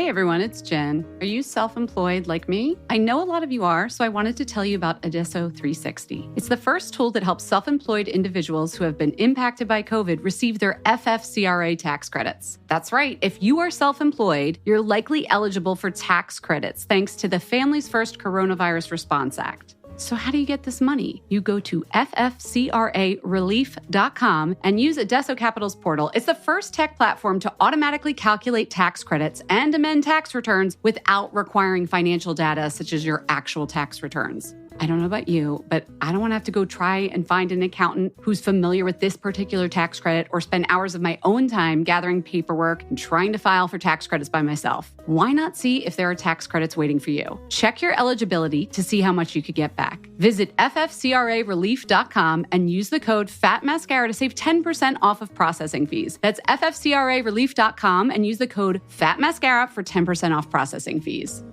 everyone, it's Jen. Are you self-employed like me? I know a lot of you are, so I wanted to tell you about Adesso 360. It's the first tool that helps self-employed individuals who have been impacted by COVID receive their FFCRA tax credits. That's right. If you are self-employed, you're likely eligible for tax credits thanks to the Families First Coronavirus Response Act. So how do you get this money? You go to ffcrarelief.com and use Adesso Capital's portal. It's the first tech platform to automatically calculate tax credits and amend tax returns without requiring financial data such as your actual tax returns. I don't know about you, but I don't want to have to go try and find an accountant who's familiar with this particular tax credit or spend hours of my own time gathering paperwork and trying to file for tax credits by myself. Why not see if there are tax credits waiting for you? Check your eligibility to see how much you could get back. Visit ffcrarelief.com and use the code FATMASCARA to save 10% off of processing fees. That's ffcrarelief.com and use the code FATMASCARA for 10% off processing fees.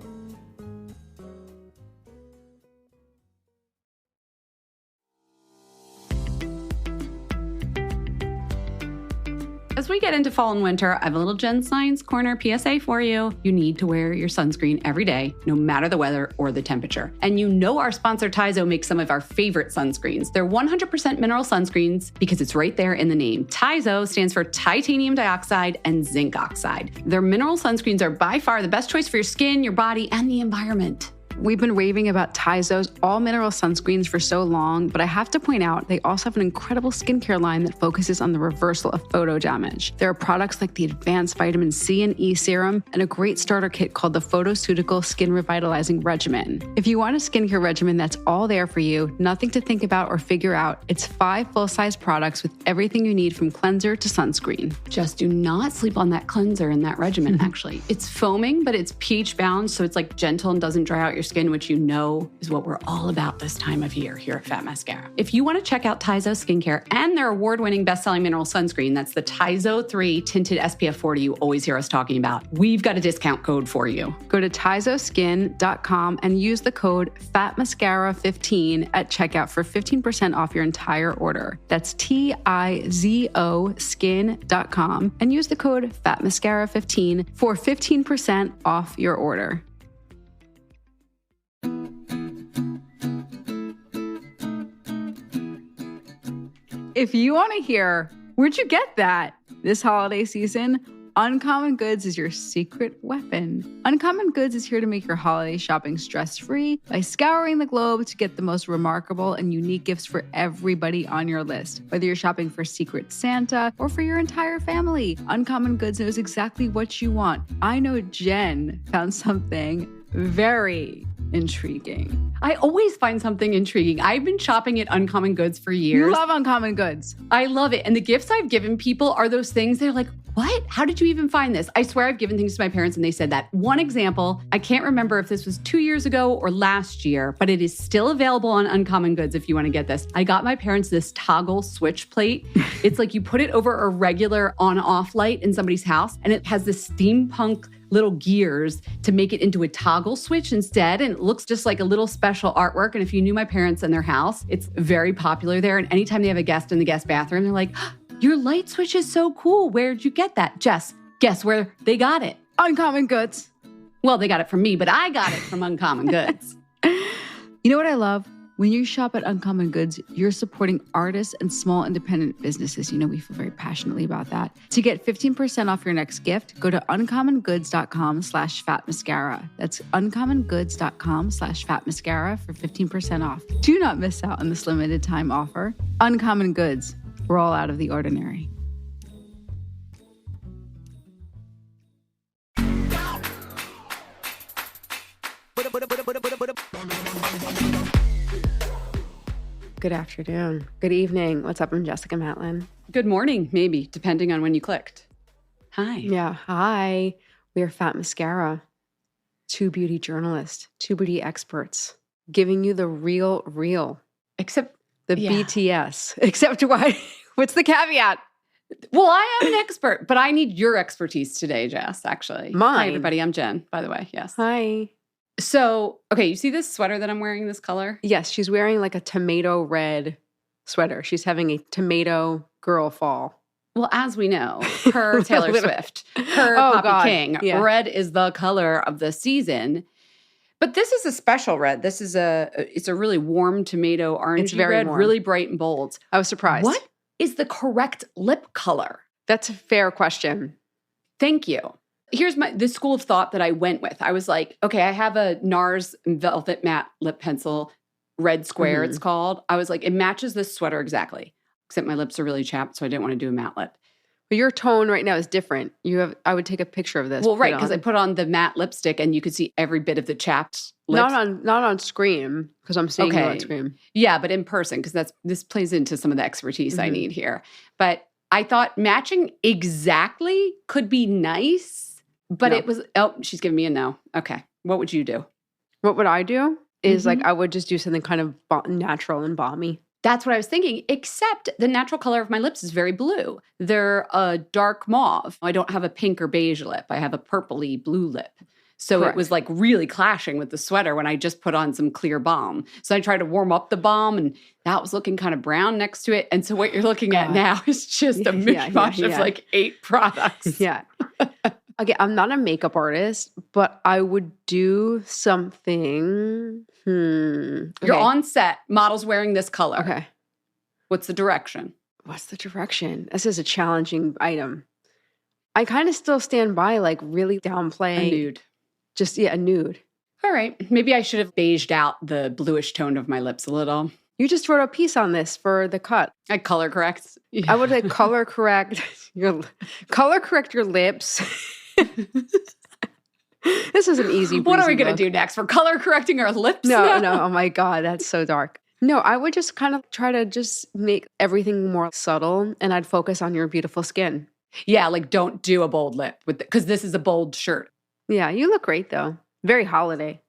As we get into fall and winter, I have a little Jen Science Corner PSA for you. You need to wear your sunscreen every day, no matter the weather or the temperature. And you know our sponsor Tizo makes some of our favorite sunscreens. They're 100% mineral sunscreens because it's right there in the name. Tizo stands for titanium dioxide and zinc oxide. Their mineral sunscreens are by far the best choice for your skin, your body, and the environment. We've been raving about Tizo's all-mineral sunscreens for so long, but I have to point out they also have an incredible skincare line that focuses on the reversal of photo damage. There are products like the Advanced Vitamin C and E Serum and a great starter kit called the Photoceutical Skin Revitalizing Regimen. If you want a skincare regimen that's all there for you, nothing to think about or figure out, it's 5 full-size products with everything you need from cleanser to sunscreen. Just do not sleep on that cleanser in that regimen, actually. It's foaming, but it's pH-bound, so it's like gentle and doesn't dry out your skin, which you know is what we're all about this time of year here at Fat Mascara. If you want to check out Tizo Skincare and their award-winning best-selling mineral sunscreen, that's the Tizo 3 Tinted SPF 40 you always hear us talking about, we've got a discount code for you. Go to tizoskin.com and use the code FATMASCARA15 at checkout for 15% off your entire order. That's TIZO skin.com and use the code FATMASCARA15 for 15% off your order. If you want to hear, where'd you get that? This holiday season, Uncommon Goods is your secret weapon. Uncommon Goods is here to make your holiday shopping stress-free by scouring the globe to get the most remarkable and unique gifts for everybody on your list. Whether you're shopping for Secret Santa or for your entire family, Uncommon Goods knows exactly what you want. I know Jen found something very intriguing. I always find something intriguing. I've been shopping at Uncommon Goods for years. You love Uncommon Goods. I love it. And the gifts I've given people are those things they're like, what? How did you even find this? I swear I've given things to my parents and they said that. One example, I can't remember if this was 2 years ago or last year, but it is still available on Uncommon Goods if you want to get this. I got my parents this toggle switch plate. It's like you put it over a regular on-off light in somebody's house and it has this steampunk little gears to make it into a toggle switch instead. And it looks just like a little special artwork. And if you knew my parents and their house, it's very popular there. And anytime they have a guest in the guest bathroom, they're like, your light switch is so cool. Where'd you get that? Jess, guess where they got it? Uncommon Goods. Well, they got it from me, but I got it from Uncommon Goods. You know what I love? When you shop at Uncommon Goods, you're supporting artists and small independent businesses. You know, we feel very passionately about that. To get 15% off your next gift, go to uncommongoods.com/fatmascara. That's uncommongoods.com/fatmascara for 15% off. Do not miss out on this limited time offer. Uncommon Goods. We're all out of the ordinary. Good afternoon. Good evening. What's up? I'm Jessica Matlin. Good morning, maybe, depending on when you clicked. Hi. Yeah. Hi. We are Fat Mascara, 2 beauty journalists, 2 beauty experts, giving you the real. Except the BTS. Except why? What's the caveat? Well, I am an expert, but I need your expertise today, Jess, actually. Mine. Hi, everybody. I'm Jen, by the way. Yes. Hi. So, okay, you see this sweater that I'm wearing, this color? Yes, she's wearing like a tomato red sweater. She's having a tomato girl fall. Well, as we know, per Taylor Swift, per Poppy King, red is the color of the season. But this is a special red. This is it's a really warm tomato orangey red, warm. Really bright and bold. I was surprised. What is the correct lip color? That's a fair question. Thank you. Here's the school of thought that I went with. I was like, okay, I have a NARS Velvet Matte Lip Pencil, Red Square it's called. I was like, it matches this sweater exactly. Except my lips are really chapped, so I didn't want to do a matte lip. But your tone right now is different. I would take a picture of this. Well, right, because I put on the matte lipstick and you could see every bit of the chapped lips. Not on screen, because I'm seeing you on screen. Yeah, but in person, because this plays into some of the expertise I need here. But I thought matching exactly could be nice, but it was, she's giving me a no. Okay, what would you do? What would I do is like I would just do something kind of natural and balmy. That's what I was thinking, except the natural color of my lips is very blue. They're a dark mauve. I don't have a pink or beige lip. I have a purpley blue lip. So It was like really clashing with the sweater when I just put on some clear balm. So I tried to warm up the balm and that was looking kind of brown next to it. And so what you're looking at now is just a mishmash of like 8 products. Yeah. Okay, I'm not a makeup artist, but I would do something. Okay. You're on set. Model's wearing this color. Okay. What's the direction? What's the direction? This is a challenging item. I kind of still stand by like really downplaying. A nude. Just, a nude. All right. Maybe I should have beiged out the bluish tone of my lips a little. You just wrote a piece on this for the cut. I color correct. I would like color correct your lips. This is an easy. What are we going to do next? We're color correcting our lips? No. Oh my God, that's so dark. No, I would just kind of try to just make everything more subtle, and I'd focus on your beautiful skin. Yeah, like don't do a bold lip because this is a bold shirt. Yeah, you look great though. Very holiday.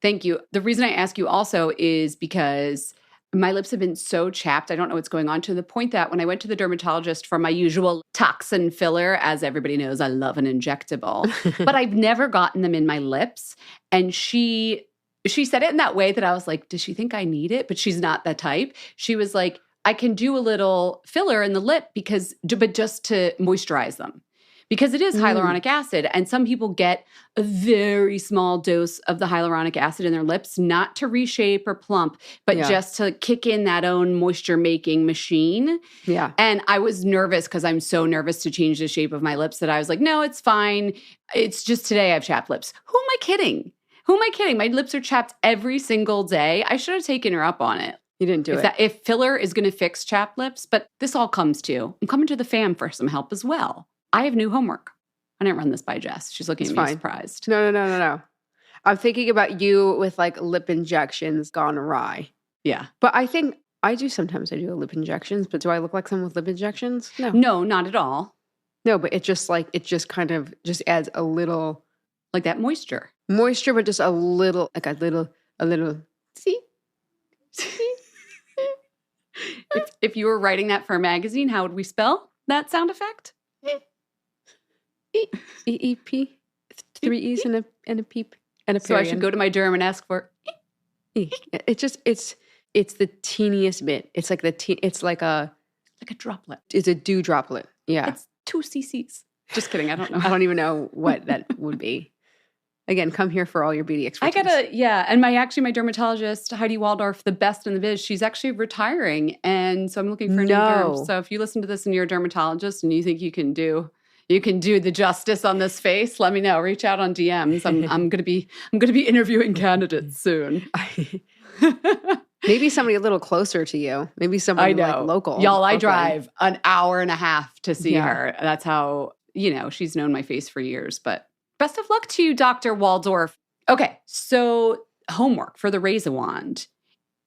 Thank you. The reason I ask you also is because my lips have been so chapped. I don't know what's going on, to the point that when I went to the dermatologist for my usual toxin filler, as everybody knows, I love an injectable, but I've never gotten them in my lips. And she said it in that way that I was like, does she think I need it? But she's not that type. She was like, I can do a little filler in the lip but just to moisturize them. Because it is hyaluronic acid, and some people get a very small dose of the hyaluronic acid in their lips, not to reshape or plump, but just to kick in that own moisture-making machine. Yeah. And I was nervous because I'm so nervous to change the shape of my lips that I was like, no, it's fine. It's just today I have chapped lips. Who am I kidding? My lips are chapped every single day. I should have taken her up on it. You didn't do it. If filler is going to fix chapped lips, but this all comes to, I'm coming to the fam for some help as well. I have new homework. I didn't run this by Jess. She's looking at me surprised. No. I'm thinking about you with like lip injections gone awry. Yeah. But I think I do lip injections, but do I look like someone with lip injections? No. No, not at all. No, but it just kind of adds a little. Like that moisture. Moisture, but just a little. See? If you were writing that for a magazine, how would we spell that sound effect? E-E-P. 3 E's and a peep and a period. So I should go to my derm and ask for it's the teeniest bit. It's like it's like a droplet. It's a dew droplet. Yeah. It's 2 cc's. Just kidding. I don't know. I don't even know what that would be. Again, come here for all your beauty expertise. And my dermatologist, Heidi Waldorf, the best in the biz, she's actually retiring. And so I'm looking for a new derm. So if you listen to this and you're a dermatologist and you think you can do the justice on this face, let me know. Reach out on DMs. I'm gonna be interviewing candidates soon. Maybe somebody a little closer to you. Maybe somebody like local. Y'all, I drive an hour and a half to see her. That's how, she's known my face for years. But best of luck to you, Dr. Waldorf. Okay, so homework for the Raise a Wand.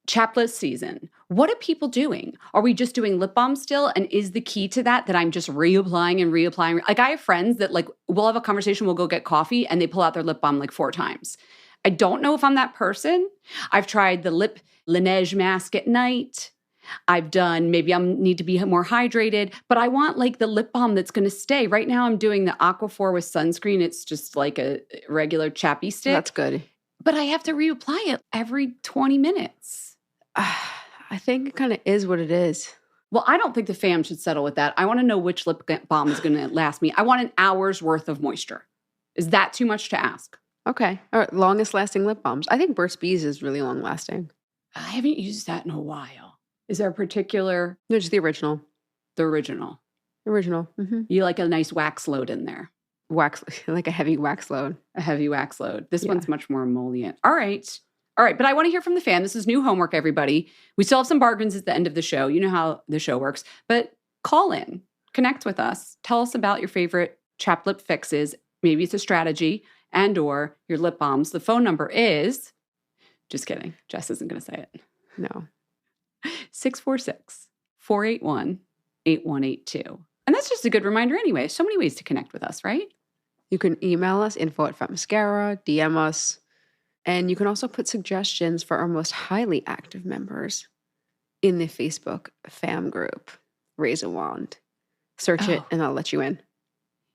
Chapless season. What are people doing? Are we just doing lip balm still? And is the key to that I'm just reapplying? Like I have friends that we'll have a conversation, we'll go get coffee, and they pull out their lip balm 4 times. I don't know if I'm that person. I've tried the lip Laneige mask at night. I've done, maybe I need to be more hydrated, but I want the lip balm that's going to stay. Right now I'm doing the Aquaphor with sunscreen. It's just like a regular chappy stick. That's good. But I have to reapply it every 20 minutes. I think it kind of is what it is. Well, I don't think the fam should settle with that. I want to know which lip balm is going to last me. I want an hour's worth of moisture. Is that too much to ask? Okay. All right. Longest lasting lip balms. I think Burt's Bees is really long lasting. I haven't used that in a while. Is there a particular? No, just the original. The original. Original. Mm-hmm. You like a nice wax load in there. Wax, like a heavy wax load. A heavy wax load. This one's much more emollient. All right. But I want to hear from the fan. This is new homework, everybody. We still have some bargains at the end of the show. You know how the show works. But call in. Connect with us. Tell us about your favorite chapped lip fixes. Maybe it's a strategy and or your lip balms. The phone number is, just kidding. Jess isn't going to say it. No. 646-481-8182. And that's just a good reminder anyway. So many ways to connect with us, right? You can email us, info@Mascara, DM us. And you can also put suggestions for our most highly active members in the Facebook fam group. Raise a wand. Search it and I'll let you in.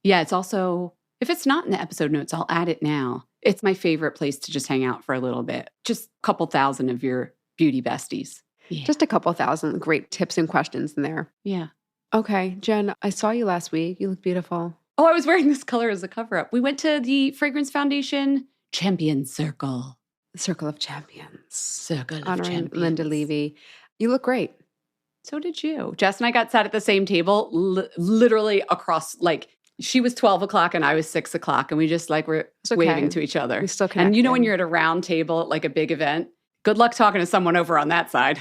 Yeah, it's also, if it's not in the episode notes, I'll add it now. It's my favorite place to just hang out for a little bit. Just a couple thousand of your beauty besties. Yeah. Just a couple thousand great tips and questions in there. Yeah. Okay, Jen, I saw you last week. You look beautiful. Oh, I was wearing this color as a cover-up. We went to the Fragrance Foundation Champion Circle. Circle of Champions. Circle of Honoring Champions. Linda Levy. You look great. So did you. Jess and I got sat at the same table, literally across, like, she was 12 o'clock and I was 6 o'clock. And we just, like, were waving to each other. We still connected. And you know when you're at a round table at, like, a big event? Good luck talking to someone over on that side.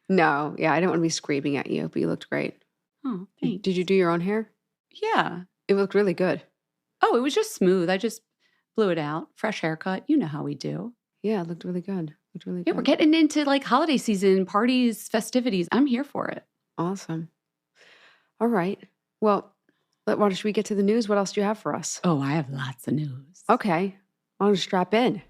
No, yeah, I don't want to be screaming at you, but you looked great. Oh, thanks. Did you do your own hair? Yeah. It looked really good. Oh, it was just smooth. I just blew it out. Fresh haircut. You know how we do. Yeah, it looked really good. Looked really Yeah, good. we're getting into like holiday season, parties, festivities. I'm here for it. Awesome. All right. Well, why don't we get to the news? What else do you have for us? Oh, I have lots of news. Okay. I'll just strap in.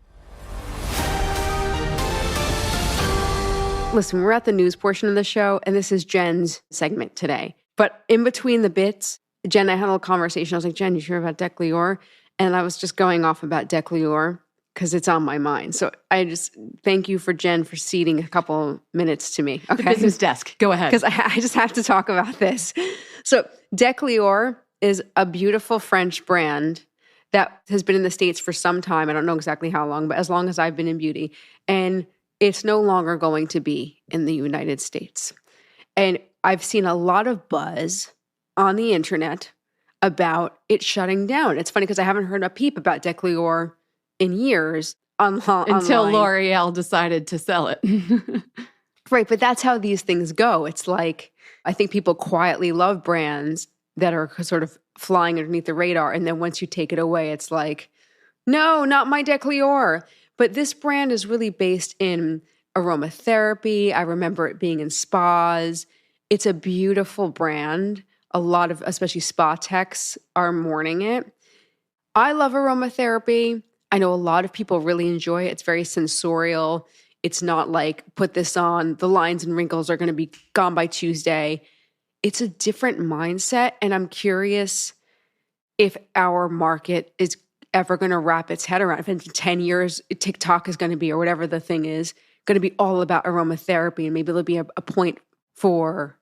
Listen, we're at the news portion of the show, and this is Jen's segment today. But in between the bits, Jen and I had a little conversation. I was like, Jen, you sure about Deck Lior? And I was just going off about Deck Lior because it's on my mind. So I just thank you for Jen for ceding a couple minutes to me. Okay. The business desk. Go ahead. Because I just have to talk about this. So Deck Lior is a beautiful French brand that has been in the States for some time. I don't know exactly how long, but as long as I've been in beauty. And it's no longer going to be in the United States. And I've seen a lot of buzz on the internet about it shutting down. It's funny because I haven't heard a peep about Deck Lior in years until online. L'Oreal decided to sell it. Right, but that's how these things go. It's like, I think people quietly love brands that are sort of flying underneath the radar. And then once you take it away, it's like, no, not my Deck Lior. But this brand is really based in aromatherapy. I remember it being in spas. It's a beautiful brand. A lot of, especially spa techs, are mourning it. I love aromatherapy. I know a lot of people really enjoy it. It's very sensorial. It's not like, put this on, the lines and wrinkles are going to be gone by Tuesday. It's a different mindset. And I'm curious if our market is ever going to wrap its head around. If in 10 years, TikTok is going to be, or whatever the thing is, going to be all about aromatherapy. And maybe there'll be a point for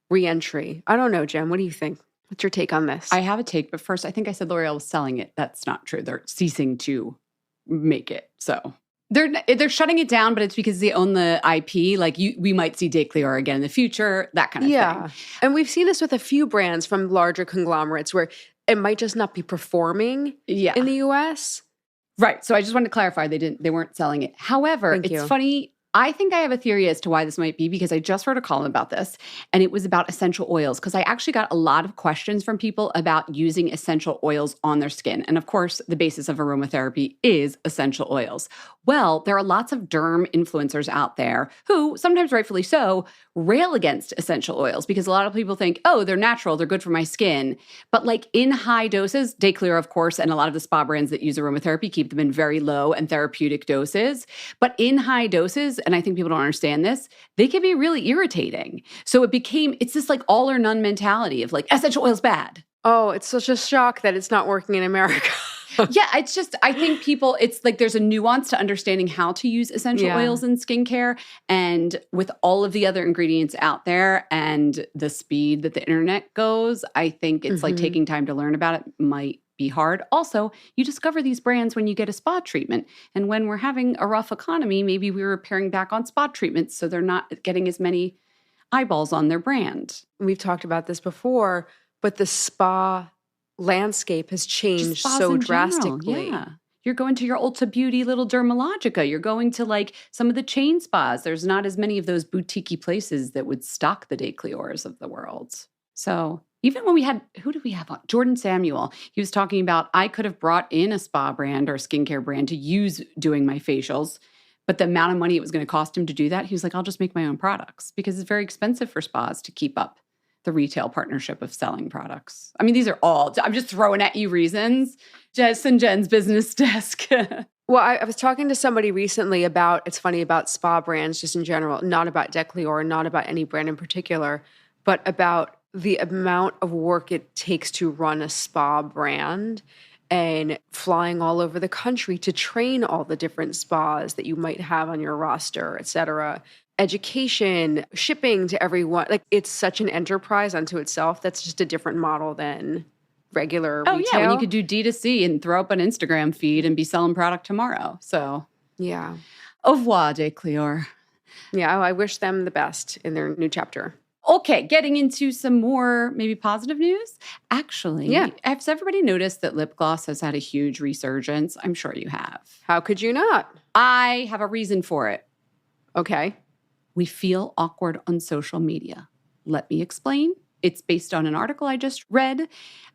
re-entry. I don't know, Jen. What do you think? What's your take on this? I have a take, but first, I think I said L'Oreal was selling it. That's not true. They're ceasing to make it. So they're shutting it down, but it's because they own the IP. Like we might see Deck Lior again in the future, that kind of thing. And we've seen this with a few brands from larger conglomerates where it might just not be performing in the US. Right. So I just wanted to clarify they weren't selling it. However, it's funny. I think I have a theory as to why this might be because I just wrote a column about this and it was about essential oils because I actually got a lot of questions from people about using essential oils on their skin. And of course, the basis of aromatherapy is essential oils. Well, there are lots of derm influencers out there who, sometimes rightfully so, rail against essential oils because a lot of people think, oh, they're natural, they're good for my skin. But like in high doses, Deck Lior, of course, and a lot of the spa brands that use aromatherapy keep them in very low and therapeutic doses. But in high doses, and I think people don't understand this, they can be really irritating. So it's this like all or none mentality of like essential oil's bad. Oh, it's such a shock that it's not working in America. Yeah, it's just, I think people, it's like there's a nuance to understanding how to use essential oils in skincare. And with all of the other ingredients out there and the speed that the internet goes, I think it's like taking time to learn about it might be hard. Also, you discover these brands when you get a spa treatment. And when we're having a rough economy, maybe we're paring back on spa treatments so they're not getting as many eyeballs on their brand. We've talked about this before, but the spa landscape has changed so drastically. Yeah. You're going to your Ulta Beauty little Dermalogica. You're going to like some of the chain spas. There's not as many of those boutique-y places that would stock the Decliors of the world. So even when we had, who did we have on? Jordan Samuel. He was talking about, I could have brought in a spa brand or a skincare brand to use doing my facials, but the amount of money it was going to cost him to do that, he was like, I'll just make my own products because it's very expensive for spas to keep up the retail partnership of selling products. I mean, these are all, I'm just throwing at you reasons. Jess and Jen's business desk. Well, I was talking to somebody recently about, it's funny, about spa brands just in general, not about Declior, not about any brand in particular, but about the amount of work it takes to run a spa brand and flying all over the country to train all the different spas that you might have on your roster, et cetera. Education, shipping to everyone. Like, it's such an enterprise unto itself. That's just a different model than regular retail. Yeah, when you could do D2C and throw up an Instagram feed and be selling product tomorrow. So, yeah. Au revoir, Declior. Yeah, I wish them the best in their new chapter. Okay, getting into some more maybe positive news. Actually, has everybody noticed that lip gloss has had a huge resurgence? I'm sure you have. How could you not? I have a reason for it. Okay. We feel awkward on social media. Let me explain. It's based on an article I just read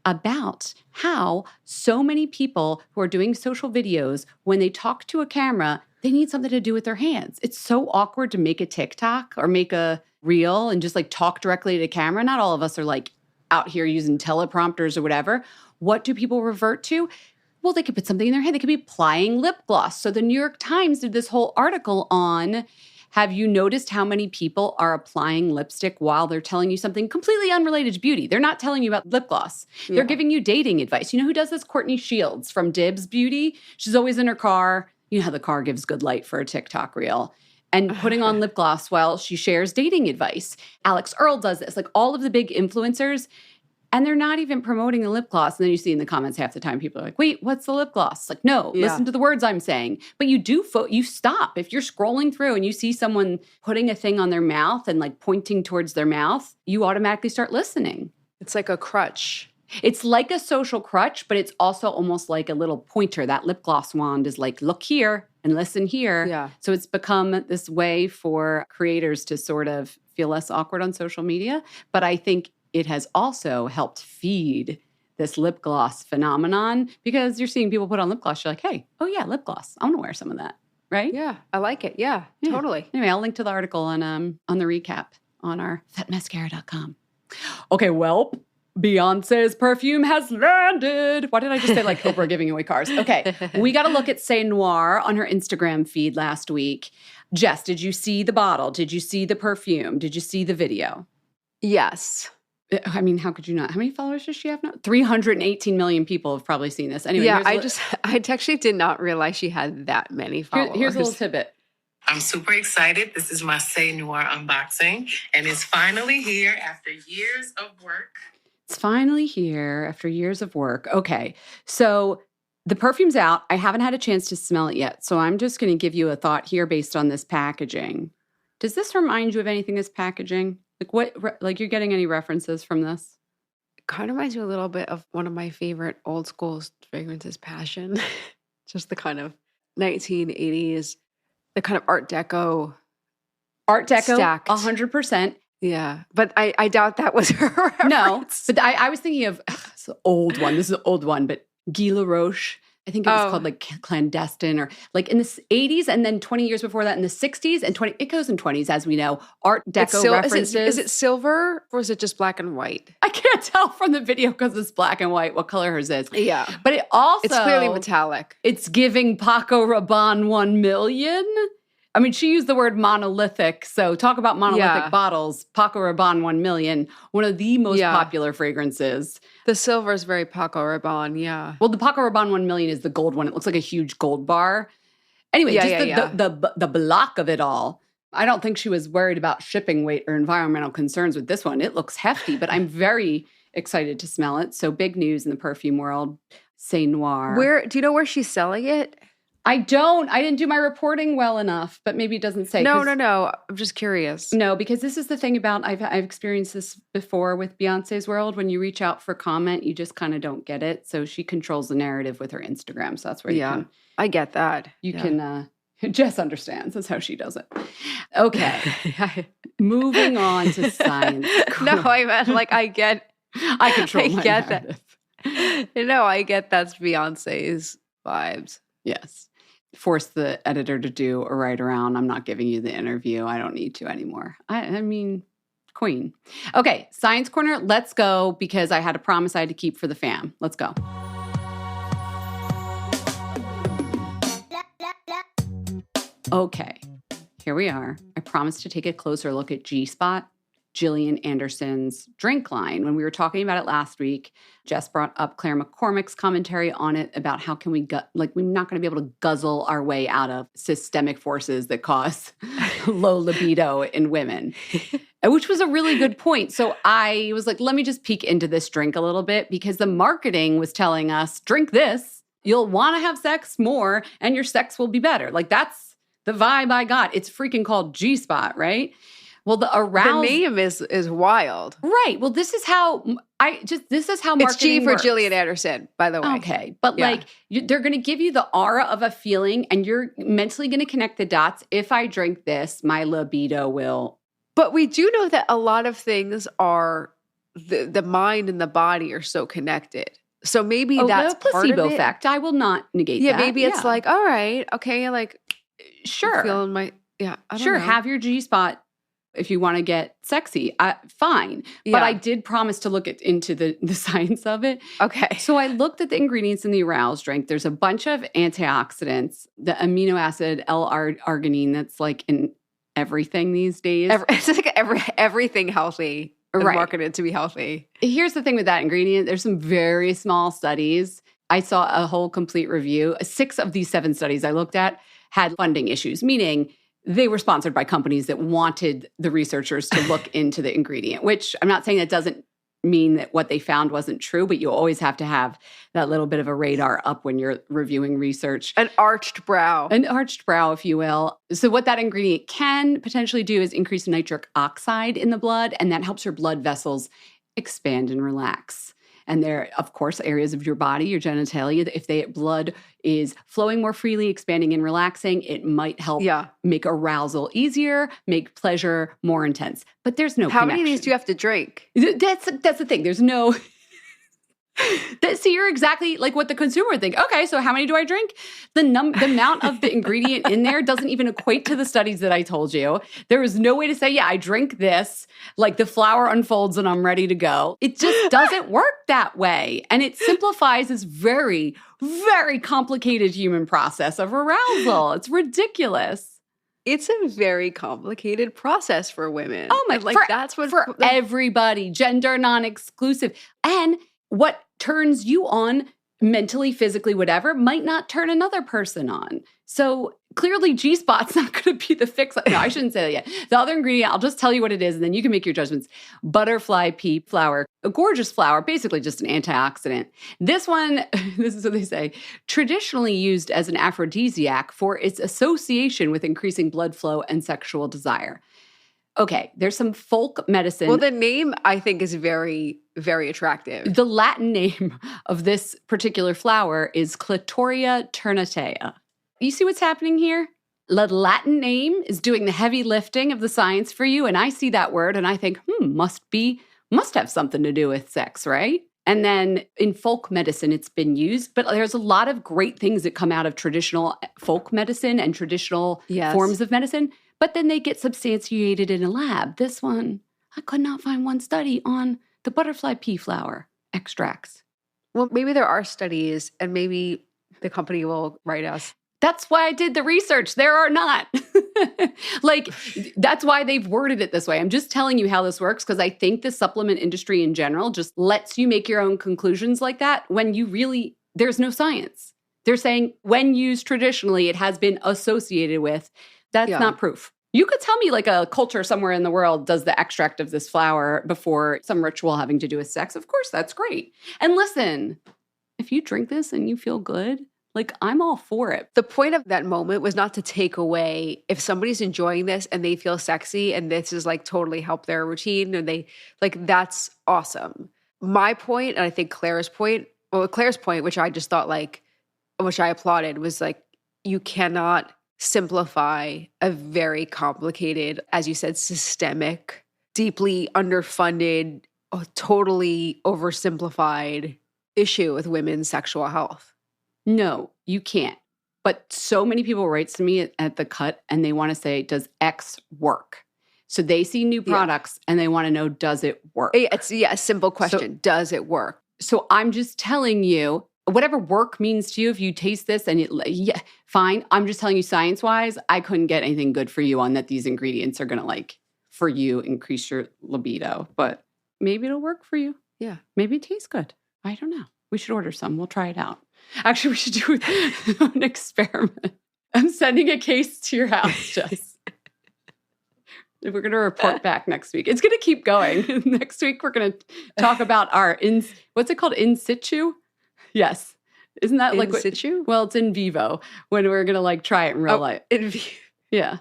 about how so many people who are doing social videos, when they talk to a camera, they need something to do with their hands. It's so awkward to make a TikTok or make a reel and just like talk directly to camera. Not all of us are like out here using teleprompters or whatever. What do people revert to? Well, they could put something in their hand. They could be applying lip gloss. So the New York Times did this whole article on, have you noticed how many people are applying lipstick while they're telling you something completely unrelated to beauty? They're not telling you about lip gloss. Yeah. They're giving you dating advice. You know who does this? Courtney Shields from Dibs Beauty. She's always in her car. You know how the car gives good light for a TikTok reel. And putting on lip gloss while she shares dating advice. Alex Earl does this. Like all of the big influencers, and they're not even promoting the lip gloss. And then you see in the comments half the time, people are like, wait, what's the lip gloss? Like, no, listen to the words I'm saying. But you do, you stop. If you're scrolling through and you see someone putting a thing on their mouth and like pointing towards their mouth, you automatically start listening. It's like a crutch. It's like a social crutch, but it's also almost like a little pointer. That lip gloss wand is like, look here and listen here. Yeah. So it's become this way for creators to sort of feel less awkward on social media. But I think it has also helped feed this lip gloss phenomenon because you're seeing people put on lip gloss. You're like, hey, oh yeah, lip gloss. I want to wear some of that, right? Yeah, I like it. Yeah, totally. Anyway, I'll link to the article on the recap on our fetmascara.com. Okay, well, Beyonce's perfume has landed. Why did I just say like Oprah giving away cars? Okay, we got to look at Say Noir on her Instagram feed last week. Jess, did you see the bottle? Did you see the perfume? Did you see the video? Yes. I mean, how could you not? How many followers does she have now? 318 million people have probably seen this. Anyway, yeah, I actually did not realize she had that many followers. Here's a little tidbit. I'm super excited. This is my Say Noir unboxing, and it's finally here after years of work. It's finally here after years of work. Okay, so the perfume's out. I haven't had a chance to smell it yet, so I'm just going to give you a thought here based on this packaging. Does this remind you of anything, this packaging? Like you're getting any references from this? It kind of reminds me a little bit of one of my favorite old school fragrances, Passion. Just the kind of 1980s, the kind of Art Deco. Art Deco, stacked. 100%. Yeah, but I doubt that was her reference. No, but I was thinking of, it's an old one. This is an old one, but Guy Laroche. I think it was called like Clandestine or like in the 80s and then 20 years before that in the 60s and 20, it goes in 20s as we know, Art Deco references. Is it silver or is it just black and white? I can't tell from the video because it's black and white what color hers is. Yeah. But it's clearly metallic. It's giving Paco Rabanne 1 million. I mean, she used the word monolithic. So talk about monolithic bottles. Paco Rabanne 1 million, one of the most popular fragrances. The silver is very Paco Rabanne, yeah. Well, the Paco Rabanne 1 million is the gold one. It looks like a huge gold bar. Anyway, the block of it all. I don't think she was worried about shipping weight or environmental concerns with this one. It looks hefty, but I'm very excited to smell it. So big news in the perfume world. C'est Noir. Do you know where she's selling it? I don't. I didn't do my reporting well enough, but maybe it doesn't say. No. I'm just curious. No, because this is the thing about, I've experienced this before with Beyonce's world. When you reach out for comment, you just kind of don't get it. So she controls the narrative with her Instagram. So that's where you can. I get that. You can, Jess understands. That's how she does it. Okay. Moving on to science. No, I meant I control my narrative. I get that's Beyonce's vibes. Yes. Force the editor to do a write around. I'm not giving you the interview. I don't need to anymore. I mean, queen. Okay, Science Corner, let's go because I had a promise I had to keep for the fam. Let's go. Okay, here we are. I promised to take a closer look at G-Spot, Gillian Anderson's drink line. When we were talking about it last week, Jess brought up Claire McCormick's commentary on it about how can we're not going to be able to guzzle our way out of systemic forces that cause low libido in women, which was a really good point. So I was like, let me just peek into this drink a little bit because the marketing was telling us, drink this, you'll want to have sex more and your sex will be better. That's the vibe I got. It's freaking called G-Spot, right? Well, the name is wild. Right. Well, this is how marketing It's G for works. Gillian Anderson, by the way. Okay. But they're going to give you the aura of a feeling and you're mentally going to connect the dots. If I drink this, my libido will. But we do know that a lot of things are the mind and the body are so connected. So maybe that's the placebo part of it. effect. I will not negate that. Yeah, maybe it's all right, okay, sure. I'm feeling my I don't know. Have your G-spot. If you want to get sexy, fine. Yeah. But I did promise to look into the science of it. Okay. So I looked at the ingredients in the Arouse drink. There's a bunch of antioxidants, the amino acid L-arginine that's in everything these days. It's everything healthy is marketed to be healthy. Here's the thing with that ingredient. There's some very small studies. I saw a whole complete review. 6 of these 7 studies I looked at had funding issues, meaning they were sponsored by companies that wanted the researchers to look into the ingredient, which I'm not saying that doesn't mean that what they found wasn't true, but you always have to have that little bit of a radar up when you're reviewing research. An arched brow, if you will. So what that ingredient can potentially do is increase nitric oxide in the blood, and that helps your blood vessels expand and relax. And there, of course, areas of your body, your genitalia, if blood is flowing more freely, expanding and relaxing, it might help make arousal easier, make pleasure more intense. But there's no How connection. many of these do you have to drink? That's the thing. There's no... See, you're exactly like what the consumer would think. Okay, so how many do I drink? The amount of the ingredient in there doesn't even equate to the studies that I told you. There is no way to say, I drink this, the flower unfolds and I'm ready to go. It just doesn't work that way. And it simplifies this very, very complicated human process of arousal. It's ridiculous. It's a very complicated process for women. Oh my, that's what for everybody, gender non-exclusive. And what turns you on mentally, physically, whatever, might not turn another person on. So clearly G-Spot's not going to be the fix. No, I shouldn't say that yet. The other ingredient, I'll just tell you what it is, and then you can make your judgments. Butterfly pea flower, a gorgeous flower, basically just an antioxidant. This one, this is what they say, traditionally used as an aphrodisiac for its association with increasing blood flow and sexual desire. Okay, there's some folk medicine. Well, the name, I think, is very, very attractive. The Latin name of this particular flower is Clitoria ternatea. You see what's happening here? The Latin name is doing the heavy lifting of the science for you, and I see that word and I think, must have something to do with sex, right? And then in folk medicine, it's been used, but there's a lot of great things that come out of traditional folk medicine and traditional forms of medicine. But then they get substantiated in a lab. This one, I could not find one study on the butterfly pea flower extracts. Well, maybe there are studies and maybe the company will write us. That's why I did the research. There are not. Like, that's why they've worded it this way. I'm just telling you how this works because I think the supplement industry in general just lets you make your own conclusions like that when there's no science. They're saying when used traditionally, it has been associated with. That's not proof. You could tell me like a culture somewhere in the world does the extract of this flower before some ritual having to do with sex. Of course, that's great. And listen, if you drink this and you feel good, like I'm all for it. The point of that moment was not to take away if somebody's enjoying this and they feel sexy and this is like totally help their routine and they like, that's awesome. My point, and I think Claire's point, which I just thought like, which I applauded, was like, you cannot simplify a very complicated, as you said, systemic, deeply underfunded, totally oversimplified issue with women's sexual health. No, you can't. But so many people write to me at the cut and they want to say, does X work? So they see new products and they want to know, does it work? It's a simple question. Does it work? So I'm just telling you, whatever work means to you, if you taste this and fine. I'm just telling you science-wise, I couldn't get anything good for you on that these ingredients are going to like, for you, increase your libido. But maybe it'll work for you. Yeah. Maybe it tastes good. I don't know. We should order some. We'll try it out. Actually, we should do an experiment. I'm sending a case to your house, Jess. We're going to report back next week. It's going to keep going. Next week, we're going to talk about our, what's it called? In situ? Yes. Isn't that like in situ? Well, it's in vivo when we're going to like try it in real life. In vivo. Yeah.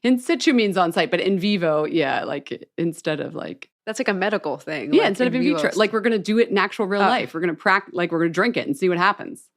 In situ means on site, but in vivo, like instead of like. That's like a medical thing. Yeah, like instead of in vitro. Like we're going to do it in actual real life. We're going to we're going to drink it and see what happens.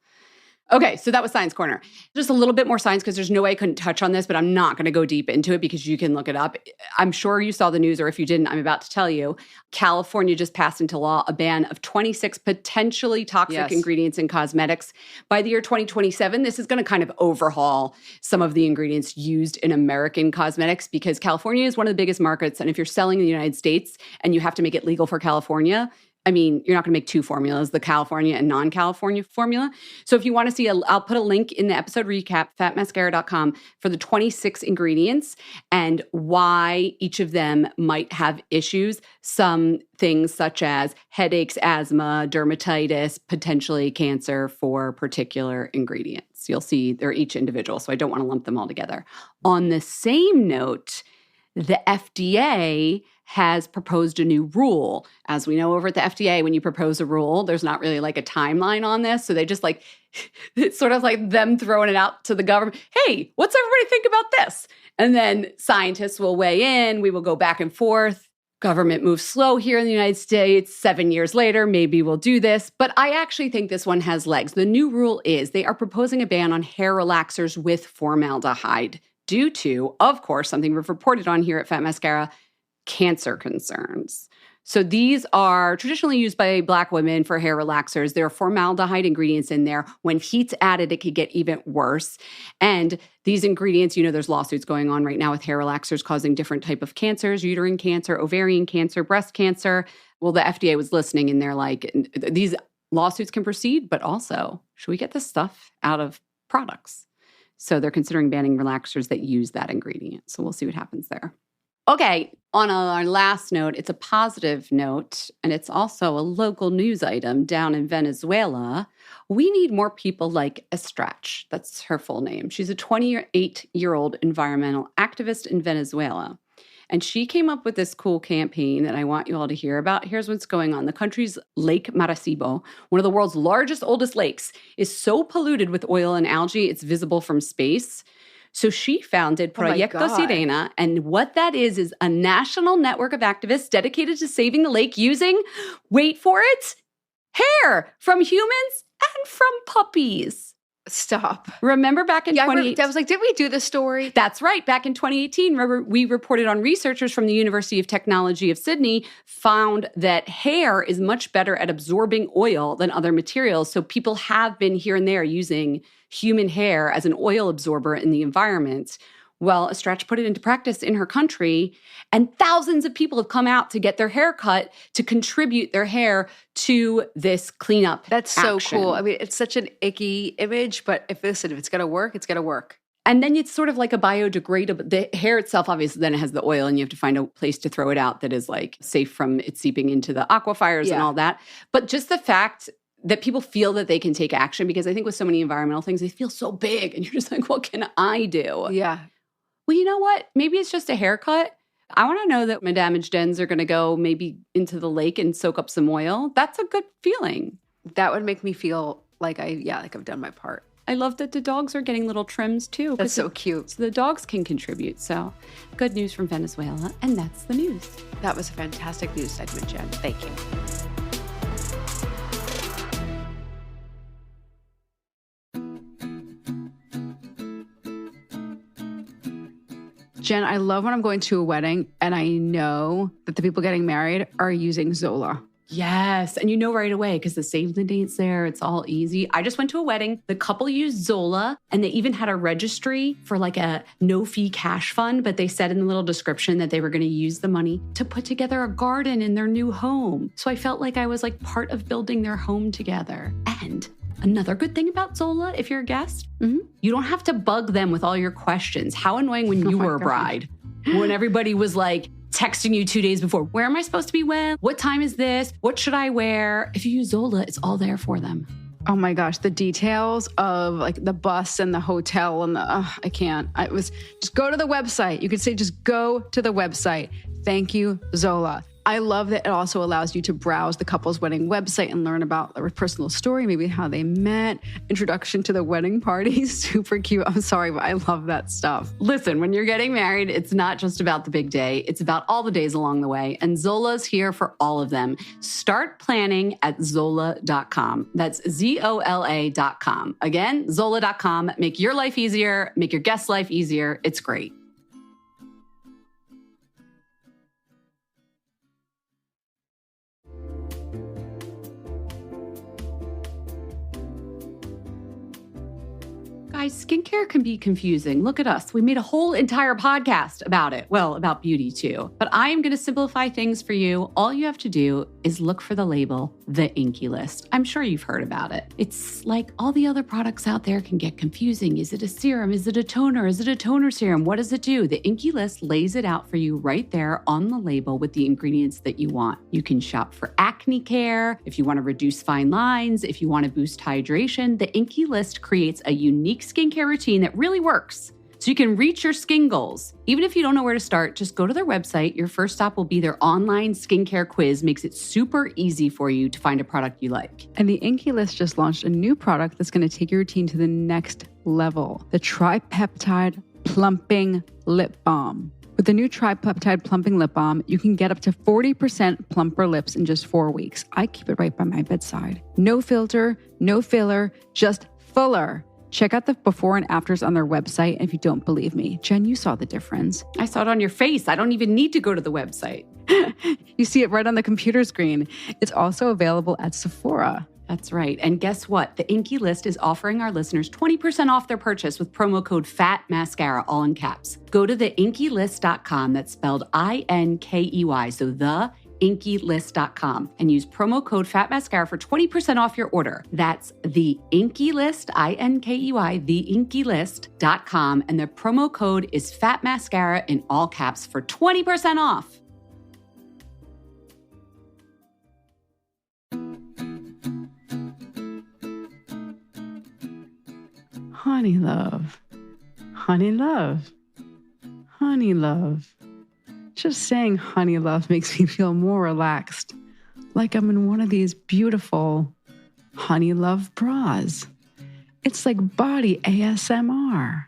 Okay, so that was Science Corner. Just a little bit more science because there's no way I couldn't touch on this, but I'm not going to go deep into it because you can look it up. I'm sure you saw the news, or if you didn't, I'm about to tell you. California just passed into law a ban of 26 potentially toxic ingredients in cosmetics. By the year 2027, this is going to kind of overhaul some of the ingredients used in American cosmetics because California is one of the biggest markets. And if you're selling in the United States and you have to make it legal for California, I mean, you're not going to make two formulas, the California and non-California formula. So if you want to see, I'll put a link in the episode recap, fatmascara.com, for the 26 ingredients and why each of them might have issues. Some things such as headaches, asthma, dermatitis, potentially cancer for particular ingredients. You'll see they're each individual, so I don't want to lump them all together. On the same note, the FDA has proposed a new rule. As we know over at the FDA, when you propose a rule, there's not really like a timeline on this. So they just like, it's sort of like them throwing it out to the government. Hey, what's everybody think about this? And then scientists will weigh in. We will go back and forth. Government moves slow here in the United States. 7 years later, maybe we'll do this. But I actually think this one has legs. The new rule is they are proposing a ban on hair relaxers with formaldehyde due to, of course, something we've reported on here at Fat Mascara, cancer concerns. So these are traditionally used by Black women for hair relaxers. There are formaldehyde ingredients in there. When heat's added, it could get even worse. And these ingredients, there's lawsuits going on right now with hair relaxers causing different type of cancers, uterine cancer, ovarian cancer, breast cancer. Well, the FDA was listening and they're like, these lawsuits can proceed, but also, should we get this stuff out of products? So they're considering banning relaxers that use that ingredient. So we'll see what happens there. Okay, on our last note, it's a positive note, and it's also a local news item down in Venezuela. We need more people like Estrach. That's her full name. She's a 28-year-old environmental activist in Venezuela. And she came up with this cool campaign that I want you all to hear about. Here's what's going on. The country's Lake Maracaibo, one of the world's largest, oldest lakes, is so polluted with oil and algae, it's visible from space. So she founded Proyecto Sirena, and what that is a national network of activists dedicated to saving the lake using, wait for it, hair from humans and from puppies. Stop. Remember back in 2018? I was like, did we do this story? That's right. Back in 2018, we reported on researchers from the University of Technology of Sydney found that hair is much better at absorbing oil than other materials. So people have been here and there using human hair as an oil absorber in the environment. Well, Estrach put it into practice in her country, and thousands of people have come out to get their hair cut to contribute their hair to this cleanup. That's action. So cool. I mean, it's such an icky image, but if it's going to work, it's going to work. And then it's sort of like a biodegradable, the hair itself, obviously, then it has the oil and you have to find a place to throw it out that is like safe from it seeping into the aquifers and all that. But just the fact that people feel that they can take action, because I think with so many environmental things, they feel so big and you're just like, what can I do? Yeah. Well, you know what? Maybe it's just a haircut. I want to know that my damaged ends are going to go maybe into the lake and soak up some oil. That's a good feeling. That would make me feel like I've done my part. I love that the dogs are getting little trims too. That's so cute. So the dogs can contribute. So good news from Venezuela. And that's the news. That was a fantastic news segment, Jen. Thank you. Jen, I love when I'm going to a wedding and I know that the people getting married are using Zola. Yes. And you know right away because the save the date's there. It's all easy. I just went to a wedding. The couple used Zola and they even had a registry for like a no-fee cash fund. But they said in the little description that they were going to use the money to put together a garden in their new home. So I felt like I was like part of building their home together. And another good thing about Zola, if you're a guest, you don't have to bug them with all your questions. How annoying when you were a bride, when everybody was like, texting you 2 days before, where am I supposed to be when? What time is this? What should I wear? If you use Zola, it's all there for them. Oh my gosh, the details of like the bus and the hotel and I can't. It was just go to the website. You could say just go to the website. Thank you, Zola. I love that it also allows you to browse the couple's wedding website and learn about their personal story, maybe how they met, introduction to the wedding party. Super cute. I'm sorry, but I love that stuff. Listen, when you're getting married, it's not just about the big day. It's about all the days along the way. And Zola's here for all of them. Start planning at Zola.com. That's Zola.com. Again, Zola.com. Make your life easier. Make your guest's life easier. It's great. Guys, skincare can be confusing. Look at us. We made a whole entire podcast about it. Well, about beauty too. But I am going to simplify things for you. All you have to do is look for the label, the Inky List. I'm sure you've heard about it. It's like all the other products out there can get confusing. Is it a serum? Is it a toner? Is it a toner serum? What does it do? The Inky List lays it out for you right there on the label with the ingredients that you want. You can shop for acne care, if you want to reduce fine lines, if you want to boost hydration. The Inky List creates a unique skincare routine that really works so you can reach your skin goals. Even if you don't know where to start, just go to their website. Your first stop will be their online skincare quiz. Makes it super easy for you to find a product you like. And the Inky List just launched a new product that's going to take your routine to the next level. The Tripeptide Plumping Lip Balm. With the new Tripeptide Plumping Lip Balm, you can get up to 40% plumper lips in just 4 weeks. I keep it right by my bedside. No filter, no filler, just fuller. Check out the before and afters on their website. And if you don't believe me, Jen, you saw the difference. I saw it on your face. I don't even need to go to the website. You see it right on the computer screen. It's also available at Sephora. That's right. And guess what? The Inky List is offering our listeners 20% off their purchase with promo code FATMASCARA, all in caps. Go to theinkylist.com. That's spelled INKEY. So the InkyList.com and use promo code FATMASCARA for 20% off your order. That's the Inky List, INKEY, theinkylist.com. And the promo code is FATMASCARA in all caps for 20% off. Honey love, honey love, honey love. Just saying honey love makes me feel more relaxed, like I'm in one of these beautiful honey love bras. It's like body ASMR.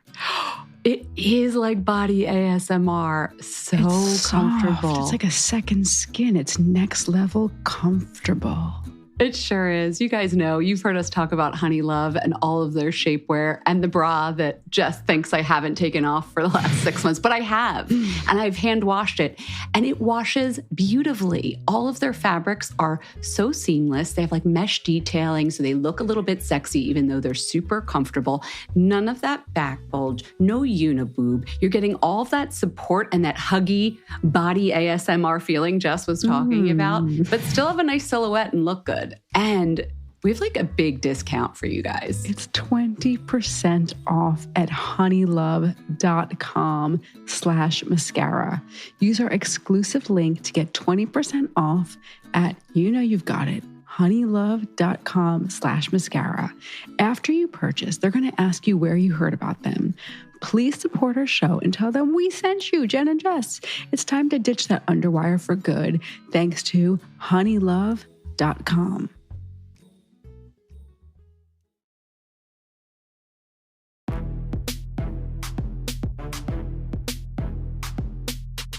It is like body ASMR. So it's comfortable. Soft. It's like a second skin. It's next level comfortable. It sure is. You guys know, you've heard us talk about Honey Love and all of their shapewear and the bra that Jess thinks I haven't taken off for the last 6 months, but I have. And I've hand washed it and it washes beautifully. All of their fabrics are so seamless. They have like mesh detailing, so they look a little bit sexy, even though they're super comfortable. None of that back bulge, no uniboob. You're getting all of that support and that huggy body ASMR feeling Jess was talking about, but still have a nice silhouette and look good. And we have like a big discount for you guys. It's 20% 20% off at honeylove.com/mascara. Use our exclusive link to get 20% off at, you've got it, honeylove.com/mascara. After you purchase, they're going to ask you where you heard about them. Please support our show and tell them we sent you, Jen and Jess. It's time to ditch that underwire for good, thanks to honeylove.com.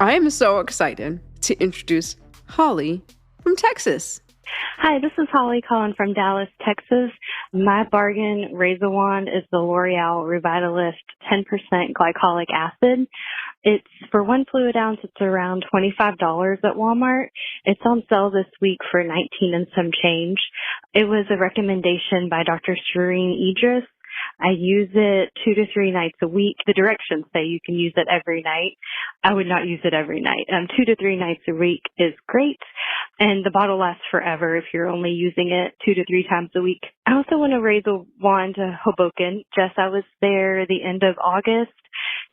I am so excited to introduce Holly from Texas. Hi, this is Holly calling from Dallas, Texas. My bargain razor wand is the L'Oreal Revitalist 10% glycolic acid. It's for 1 fluid ounce, it's around $25 at Walmart. It's on sale this week for $19 and some change. It was a recommendation by Dr. Shireen Idris. I use it 2 to 3 nights a week. The directions say you can use it every night. I would not use it every night. 2 to 3 nights a week is great. And the bottle lasts forever if you're only using it 2 to 3 times a week. I also want to raise a wand to Hoboken. Jess, I was there the end of August.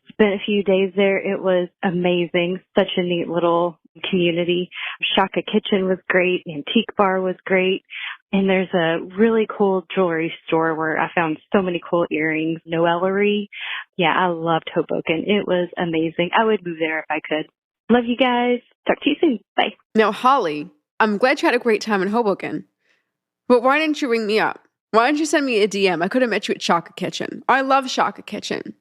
Spent a few days there. It was amazing. Such a neat little community. Shaka Kitchen was great. Antique Bar was great. And there's a really cool jewelry store where I found so many cool earrings. Noellery. Yeah, I loved Hoboken. It was amazing. I would move there if I could. Love you guys. Talk to you soon. Bye. Now, Holly, I'm glad you had a great time in Hoboken, but why didn't you ring me up? Why didn't you send me a DM? I could have met you at Shaka Kitchen. I love Shaka Kitchen.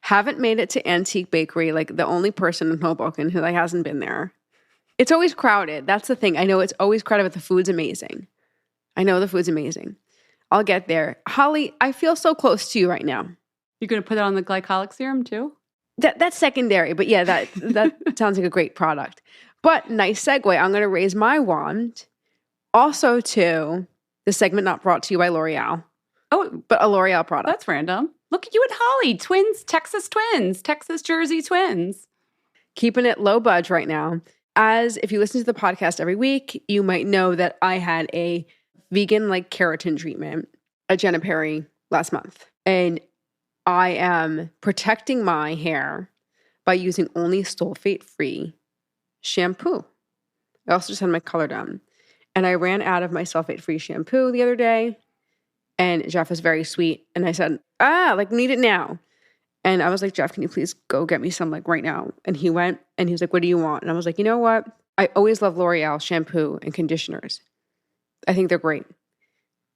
Haven't made it to Antique Bakery, like the only person in Hoboken who hasn't been there. It's always crowded. That's the thing. I know it's always crowded, but the food's amazing. I know the food's amazing. I'll get there. Holly, I feel so close to you right now. You're going to put it on the glycolic serum too? That's secondary, but yeah, that sounds like a great product. But nice segue. I'm going to raise my wand also to the segment not brought to you by L'Oreal. Oh, but a L'Oreal product. That's random. Look at you and Holly, twins, Texas, Jersey twins. Keeping it low budge right now. As if you listen to the podcast every week, you might know that I had a vegan keratin treatment at Jenna Perry last month. And I am protecting my hair by using only sulfate-free shampoo. I also just had my color done. And I ran out of my sulfate-free shampoo the other day. And Jeff was very sweet. And I said, need it now. And I was like, Jeff, can you please go get me some right now? And he went and he was like, what do you want? And I was like, you know what? I always love L'Oreal shampoo and conditioners. I think they're great.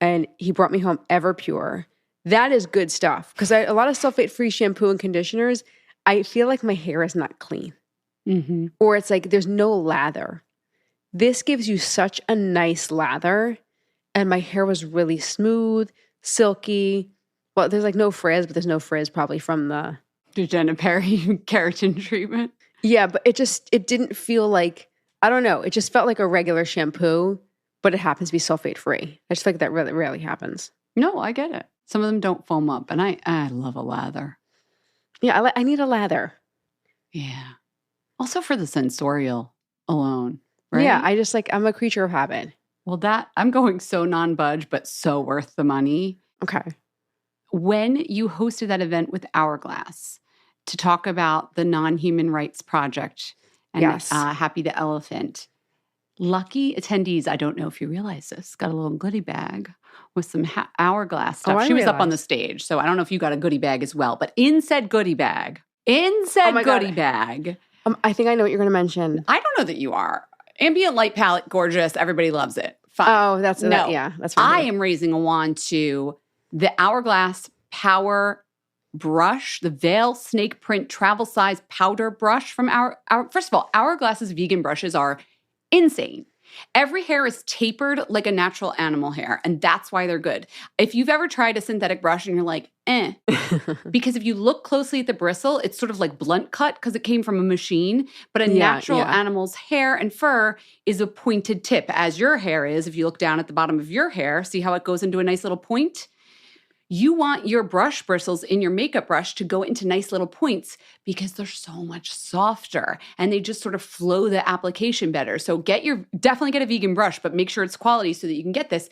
And he brought me home Everpure. That is good stuff. Because a lot of sulfate-free shampoo and conditioners, I feel like my hair is not clean. Mm-hmm. Or it's there's no lather. This gives you such a nice lather. And my hair was really smooth, silky. Well, there's no frizz, but there's no frizz probably from the Jenna Perry keratin treatment. Yeah, but it didn't feel I don't know. It just felt like a regular shampoo, but it happens to be sulfate free. I just feel like that really rarely happens. No, I get it. Some of them don't foam up, and I love a lather. Yeah, I need a lather. Yeah. Also for the sensorial alone, right? Yeah, I'm a creature of habit. Well, I'm going so non-budge, but so worth the money. Okay. When you hosted that event with Hourglass to talk about the Non-Human Rights Project and yes. Happy the Elephant, lucky attendees, I don't know if you realize this, got a little goodie bag with some Hourglass stuff. She was up on the stage, so I don't know if you got a goodie bag as well. But in said goodie bag, bag. I think I know what you're going to mention. I don't know that you are. Ambient light palette, gorgeous. Everybody loves it. Fine. Oh, that's fine. I am raising a wand to the Hourglass Power Brush, the Veil Snake Print Travel Size Powder Brush from our. First of all, Hourglass's vegan brushes are insane. Every hair is tapered like a natural animal hair, and that's why they're good. If you've ever tried a synthetic brush and you're like, because if you look closely at the bristle, it's sort of like blunt cut because it came from a machine, but a natural animal's hair and fur is a pointed tip, as your hair is. If you look down at the bottom of your hair, see how it goes into a nice little point? You want your brush bristles in your makeup brush to go into nice little points because they're so much softer and they just sort of flow the application better. So definitely get a vegan brush, but make sure it's quality so that you can get this.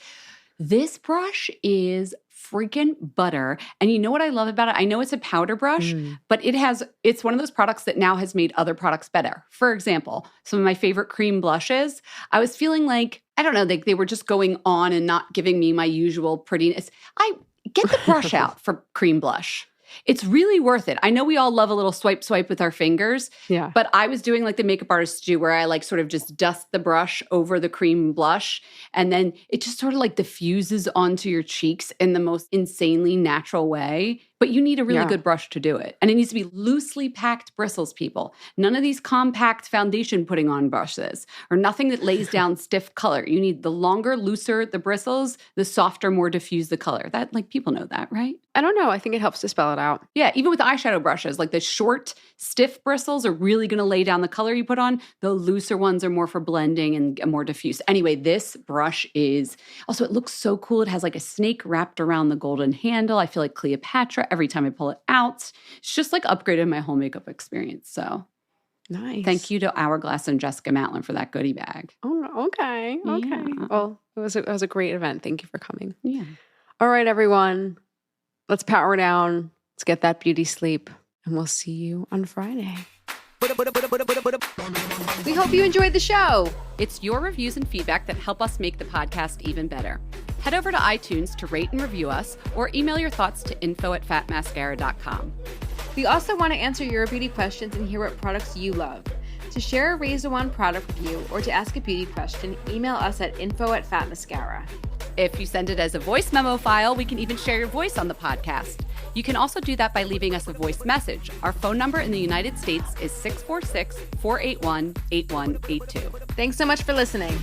This brush is freaking butter. And you know what I love about it? I know it's a powder brush, but it's one of those products that now has made other products better. For example, some of my favorite cream blushes, I was feeling like, I don't know, they were just going on and not giving me my usual prettiness. I get the brush out for cream blush. It's really worth it. I know we all love a little swipe with our fingers. Yeah. But I was doing like the makeup artists do, where I like sort of just dust the brush over the cream blush. And then it just sort of like diffuses onto your cheeks in the most insanely natural way. But you need a really good brush to do it. And it needs to be loosely packed bristles, people. None of these compact foundation putting on brushes or nothing that lays down stiff color. You need the longer, looser the bristles, the softer, more diffused the color. That, like, people know that, right? I don't know. I think it helps to spell it out. Yeah, even with eyeshadow brushes, like the short, stiff bristles are really going to lay down the color you put on. The looser ones are more for blending and more diffuse. Anyway, this brush is, also it looks so cool. It has like a snake wrapped around the golden handle. I feel like Cleopatra every time I pull it out. It's just like upgraded my whole makeup experience. So nice. Thank you to Hourglass and Jessica Matlin for that goodie bag. Oh, okay. Yeah. Well, it was a great event. Thank you for coming. Yeah. All right, everyone. Let's power down. Let's get that beauty sleep. And we'll see you on Friday. We hope you enjoyed the show. It's your reviews and feedback that help us make the podcast even better. Head over to iTunes to rate and review us, or email your thoughts to info@fatmascara.com. We also want to answer your beauty questions and hear what products you love. To share a Razor Wand product review or to ask a beauty question, email us at info@fatmascara. If you send it as a voice memo file, we can even share your voice on the podcast. You can also do that by leaving us a voice message. Our phone number in the United States is 646-481-8182. Thanks so much for listening.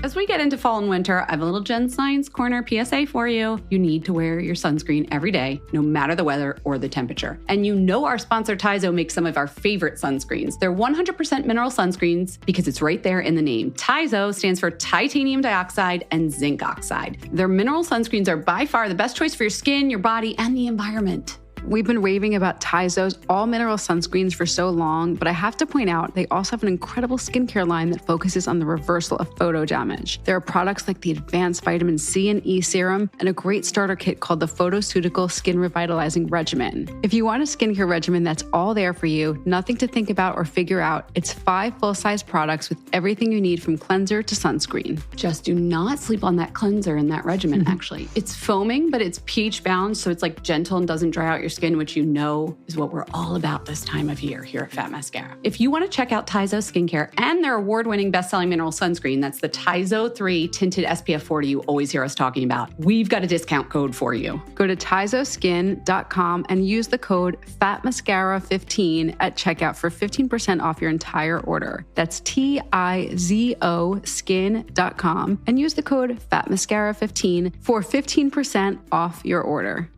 As we get into fall and winter, I have a little Jen Science Corner PSA for you. You need to wear your sunscreen every day, no matter the weather or the temperature. And you know our sponsor Tizo makes some of our favorite sunscreens. They're 100% mineral sunscreens because it's right there in the name. Tizo stands for titanium dioxide and zinc oxide. Their mineral sunscreens are by far the best choice for your skin, your body, and the environment. We've been raving about Tizo's all-mineral sunscreens for so long, but I have to point out they also have an incredible skincare line that focuses on the reversal of photo damage. There are products like the Advanced Vitamin C and E Serum and a great starter kit called the Photoceutical Skin Revitalizing Regimen. If you want a skincare regimen that's all there for you, nothing to think about or figure out, it's 5 full-size products with everything you need from cleanser to sunscreen. Just do not sleep on that cleanser in that regimen, actually. It's foaming, but it's pH-bound, so it's like gentle and doesn't dry out your skin, which you know is what we're all about this time of year here at Fat Mascara. If you want to check out Tizo Skincare and their award-winning best-selling mineral sunscreen, that's the Tizo 3 Tinted SPF 40 you always hear us talking about, we've got a discount code for you. Go to TizoSkin.com and use the code FATMASCARA15 at checkout for 15% off your entire order. That's TIZO Skin.com and use the code FATMASCARA15 for 15% off your order.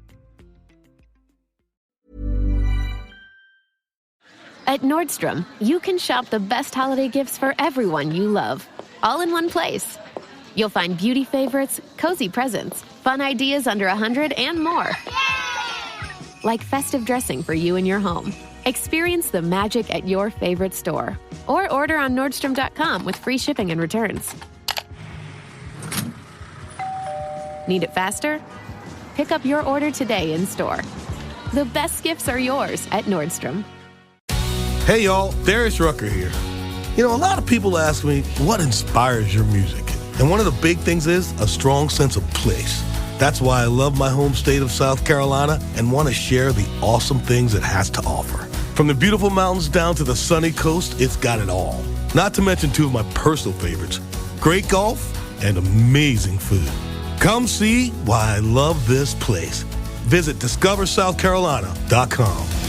At Nordstrom, you can shop the best holiday gifts for everyone you love, all in one place. You'll find beauty favorites, cozy presents, fun ideas under $100, and more. Like festive dressing for you and your home. Experience the magic at your favorite store. Or order on Nordstrom.com with free shipping and returns. Need it faster? Pick up your order today in store. The best gifts are yours at Nordstrom. Hey y'all, Darius Rucker here. You know, a lot of people ask me, what inspires your music? And one of the big things is a strong sense of place. That's why I love my home state of South Carolina and want to share the awesome things it has to offer. From the beautiful mountains down to the sunny coast, it's got it all. Not to mention 2 of my personal favorites, great golf and amazing food. Come see why I love this place. Visit discoversouthcarolina.com.